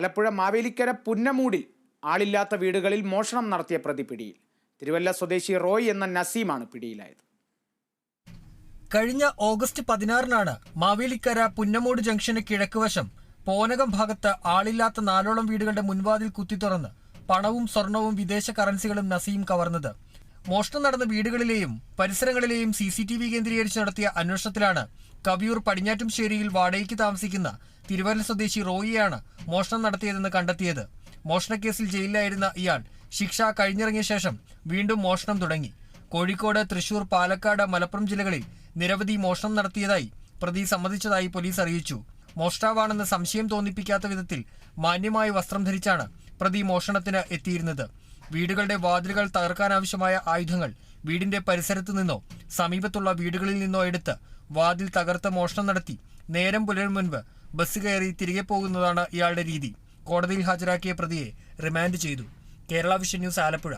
ആലപ്പുഴ മാവേലിക്കര പുന്നമൂടിൽ ആളില്ലാത്ത വീടുകളിൽ മോഷണം നടത്തിയ പ്രതി പിടിയിൽ. തിരുവല്ല സ്വദേശി റോയ് എന്ന നസീമാണ് പിടിയിലായത്. കഴിഞ്ഞ ഓഗസ്റ്റ് 16-നാണ് മാവേലിക്കര പുന്നമൂട് ജംഗ്ഷന് കിഴക്കുവശം പോനകം ഭാഗത്ത് ആളില്ലാത്ത 4ഓളം വീടുകളുടെ മുൻവാതിൽ കുത്തിത്തുറന്ന് പണവും സ്വർണവും വിദേശ കറൻസികളും നസീം കവർന്നത്. മോഷണം നടന്ന വീടുകളിലെയും പരിസരങ്ങളിലെയും CCTV കേന്ദ്രീകരിച്ച് നടത്തിയ അന്വേഷണത്തിലാണ് കവിയൂർ പടിഞ്ഞാറ്റുംശ്ശേരിയിൽ വാടകയ്ക്ക് താമസിക്കുന്ന തിരുവല്ല സ്വദേശി റോയിയാണ് മോഷണം നടത്തിയതെന്ന് കണ്ടെത്തിയത്. മോഷണക്കേസിൽ ജയിലിലായിരുന്ന ഇയാൾ ശിക്ഷ കഴിഞ്ഞിറങ്ങിയ ശേഷം വീണ്ടും മോഷണം തുടങ്ങി. കോഴിക്കോട്, തൃശൂർ, പാലക്കാട്, മലപ്പുറം ജില്ലകളിൽ നിരവധി മോഷണം നടത്തിയതായി പ്രതി സമ്മതിച്ചതായി പോലീസ് അറിയിച്ചു. മോഷ്ടാവാണെന്ന് സംശയം തോന്നിപ്പിക്കാത്ത വിധത്തിൽ മാന്യമായ വസ്ത്രം ധരിച്ചാണ് പ്രതി മോഷണത്തിന് എത്തിയിരുന്നത്. വീടുകളുടെ വാതിലുകൾ തകർക്കാനാവശ്യമായ ആയുധങ്ങൾ വീടിന്റെ പരിസരത്തു നിന്നോ സമീപത്തുള്ള വീടുകളിൽ നിന്നോ എടുത്ത് വാതിൽ തകർത്ത് മോഷണം നടത്തി നേരം പുലരും മുൻപ് ബസ് കയറി തിരികെ പോകുന്നതാണ് ഇയാളുടെ രീതി. കോടതിയിൽ ഹാജരാക്കിയ പ്രതിയെ റിമാൻഡ് ചെയ്തു. Kerala vision news, Alappuzha.